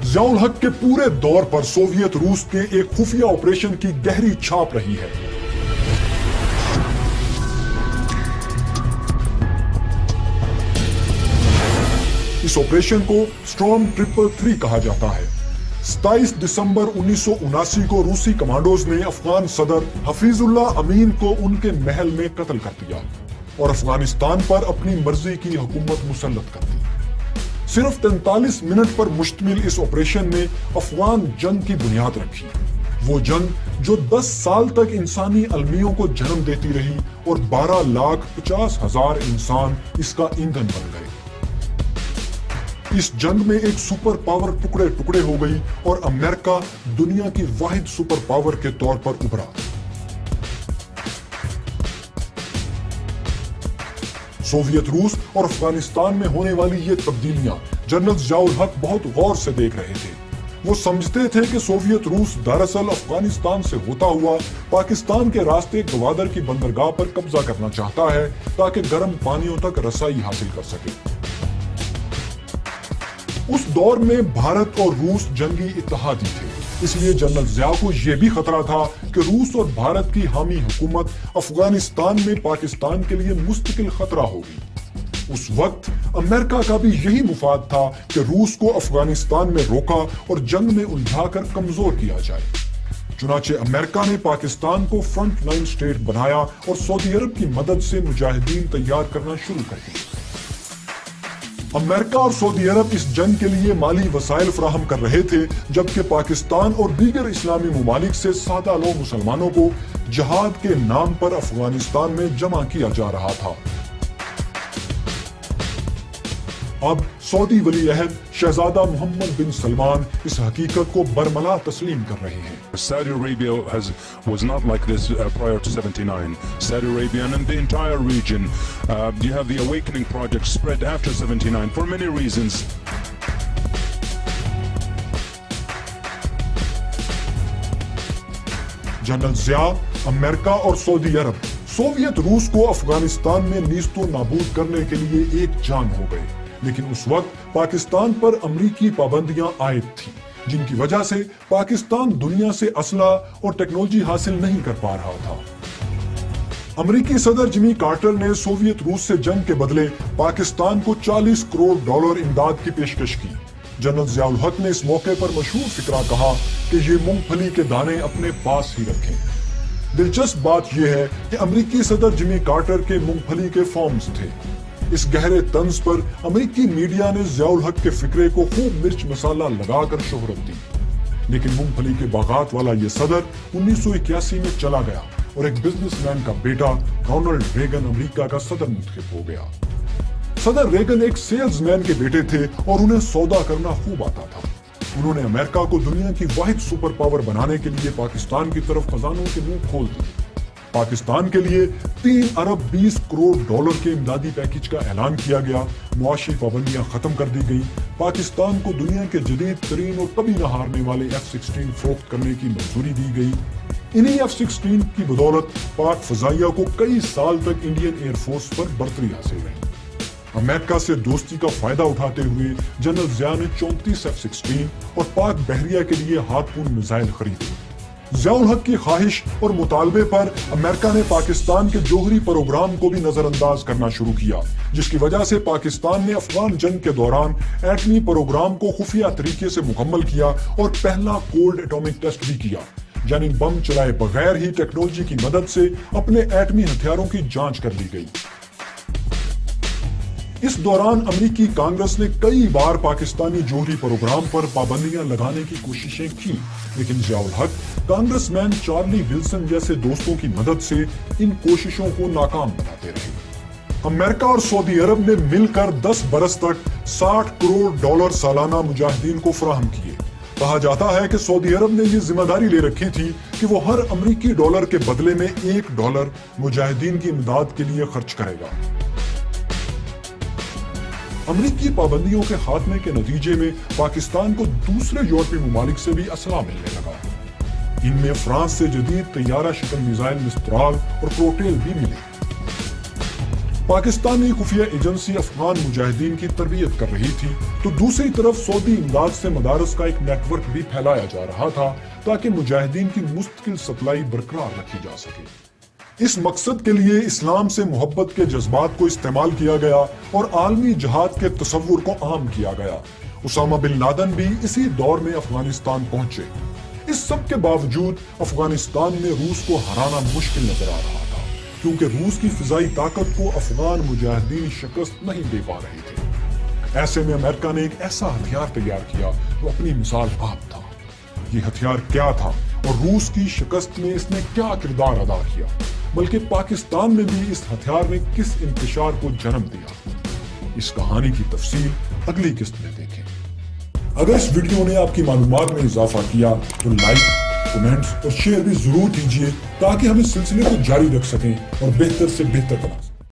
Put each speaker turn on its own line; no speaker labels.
ज़ियाउल हक के पूरे दौर पर सोवियत रूस के एक खुफिया ऑपरेशन की गहरी छाप रही है। इस ऑपरेशन को स्टॉर्म 333 कहा जाता है। 27 दिसंबर 1979 को रूसी कमांडोज ने अफगान सदर हफीजुल्लाह अमीन को उनके महल में कत्ल कर दिया और अफगानिस्तान पर अपनी मर्जी की हुकूमत मुसल्लत कर दी। सिर्फ 43 मिनट पर मुश्तमिल इस ऑपरेशन ने अफगान जंग की बुनियाद रखी। वो जंग जो 10 साल तक इंसानी अलमियों को जन्म देती रही और 12,50,000 इंसान इसका ईंधन बन गए। इस जंग में एक सुपर पावर टुकड़े टुकड़े हो गई और अमेरिका दुनिया की वाहिद सुपर पावर के तौर पर उभरा। सोवियत रूस और अफगानिस्तान में होने वाली ये तब्दीलियां जनरल ज़ियाउल हक बहुत गौर से देख रहे थे। वो समझते थे कि सोवियत रूस दरअसल अफगानिस्तान से होता हुआ पाकिस्तान के रास्ते गवादर की बंदरगाह पर कब्जा करना चाहता है ताकि गर्म पानियों तक रसाई हासिल कर सके। उस दौर में भारत और रूस जंगी इत्तेहादी थे, इसलिए जनरल ज़िया को यह भी खतरा था कि रूस और भारत की हामी हुकूमत अफगानिस्तान में पाकिस्तान के लिए मुस्तकिल खतरा होगी। उस वक्त अमेरिका का भी यही मुफाद था कि रूस को अफगानिस्तान में रोका और जंग में उलझाकर कमजोर किया जाए। चुनाचे अमेरिका ने पाकिस्तान को फ्रंट लाइन स्टेट बनाया और सऊदी अरब की मदद से मुजाहिदीन तैयार करना शुरू कर दिए। अमेरिका और सऊदी अरब इस जंग के लिए माली वसाइल फराहम कर रहे थे, जबकि पाकिस्तान और दीगर इस्लामी मुमालिक से सादा लोग मुसलमानों को जिहाद के नाम पर अफगानिस्तान में जमा किया जा रहा था। अब सऊदी वली अहद शहजादा मोहम्मद बिन सलमान इस हकीकत को बरमला तस्लीम कर रहे हैं।
Saudi Arabia was not like this prior to 79. Saudi Arabia and the entire region, you have the awakening project spread after 79 for many reasons.
General Zia, America और सऊदी अरब सोवियत रूस को अफगानिस्तान में नीस्तो नाबूद करने के लिए एक जान हो गए, लेकिन उस वक्त पाकिस्तान पर अमरीकी पाबंदियां आयद थी, जिनकी वजह से पाकिस्तान दुनिया से असला और टेक्नोलॉजी हासिल नहीं कर पा रहा था। अमरीकी सदर जिमी कार्टर ने सोवियत रूस से जंग के बदले पाकिस्तान को $40 करोड़ इमदाद की पेशकश की। जनरल ज़ियाउल हक ने इस मौके पर मशहूर फिक्रा कहा कि ये मूंगफली के दाने अपने पास ही रखें। दिलचस्प बात यह है कि अमरीकी सदर जिमी कार्टर के मूंगफली के फॉर्म्स थे। इस गहरे तंज पर अमेरिकी मीडिया ने ज़ियाउल हक के फिक्रे को खूब मिर्च मसाला लगाकर शोहरत दी, लेकिन मूंगफली के बागात वाला ये सदर 1981 में चला गया और एक बिजनेसमैन का बेटा रोनाल्ड रेगन अमेरिका का सदर मुंतखब हो गया। सदर रेगन एक सेल्समैन के बेटे थे और उन्हें सौदा करना खूब आता था। उन्होंने अमेरिका को दुनिया की वाहिद सुपर पावर बनाने के लिए पाकिस्तान की तरफ खजानों के मुंह खोल दिए। पाकिस्तान के लिए $3 अरब 20 करोड़ के इमदादी पैकेज का ऐलान किया गया। मुआशी पाबंदियां खत्म कर दी गई। पाकिस्तान को दुनिया के जदीद तरीन और कभी न हारने वाले F-16 फरोख्त करने की मंजूरी दी गई। इन्हीं F-16 की बदौलत पाक फजाइया को कई साल तक इंडियन एयरफोर्स पर बर्तरी हासिल रही। अमेरिका से दोस्ती का फायदा उठाते हुए जनरल ज़िया ने 34 F-16 और पाक बहरिया के लिए हार्पून मिसाइल खरीदे। ज़ियाउल हक की ख्वाहिश और मुतालबे पर अमेरिका ने पाकिस्तान के जोहरी प्रोग्राम को भी नजरअंदाज करना शुरू किया, जिसकी वजह से पाकिस्तान ने अफगान जंग के दौरान एटमी प्रोग्राम को खुफिया तरीके से मुकम्मल किया और पहला कोल्ड एटॉमिक टेस्ट भी किया, यानी बम चलाए बगैर ही टेक्नोलॉजी की मदद से अपने एटमी हथियारों की जांच कर ली गई। इस दौरान अमेरिकी कांग्रेस ने कई बार पाकिस्तानी जोहरी प्रोग्राम पर पाबंदियां लगाने की कोशिशें की, लेकिन ज़ियाउल हक कांग्रेसमैन चार्ली विल्सन जैसे दोस्तों की मदद से इन कोशिशों को नाकाम बनाते रहे। अमेरिका और सऊदी अरब ने मिलकर 10 बरस तक $60 करोड़ सालाना मुजाहिदीन को फराहम किए। कहा जाता है कि सऊदी अरब ने ये जिम्मेदारी ले रखी थी कि वो हर अमेरिकी डॉलर के बदले में $1 मुजाहिदीन की इमदाद के लिए खर्च करेगा। अमेरिकी पाबंदियों के खात्मे के नतीजे में पाकिस्तान को दूसरे यूरोपीय मुमालिक से भी असला मिलने लगा। इनमें फ्रांस से जदीद तैयारा शिकन मिसाइल मिस्त्राल और प्रोटेल भी मिले। پاکستانی خفیہ ایجنسی افغان مجاہدین کی تربیت کر رہی تھی تو دوسری طرف سعودی امداد سے مدارس کا ایک نیٹ ورک بھی پھیلایا جا رہا تھا تاکہ مجاہدین کی مستقل سپلائی برقرار رکھی جا سکے۔ اس مقصد کے لیے اسلام سے محبت کے جذبات کو استعمال کیا گیا اور عالمی جہاد کے تصور کو عام کیا گیا۔ اسامہ بن لادن بھی اسی دور میں افغانستان پہنچے۔ اس سب کے باوجود افغانستان میں روس کو ہرانا مشکل نظر آ رہا تھا کیونکہ روس کی فضائی طاقت کو افغان مجاہدین شکست نہیں دے پا رہے تھے۔ ایسے میں امریکہ نے ایک ایسا ہتھیار تیار کیا جو اپنی مثال آپ تھا۔ یہ ہتھیار کیا تھا اور روس کی شکست میں اس نے کیا کردار ادا کیا، بلکہ پاکستان میں بھی اس ہتھیار نے کس انتشار کو جنم دیا، اس کہانی کی تفصیل اگلی قسط میں دیکھیں۔ اگر اس ویڈیو نے آپ کی معلومات میں اضافہ کیا تو لائک، کمنٹس اور شیئر بھی ضرور کیجیے تاکہ ہم اس سلسلے کو جاری رکھ سکیں اور بہتر سے بہتر بنا سکیں۔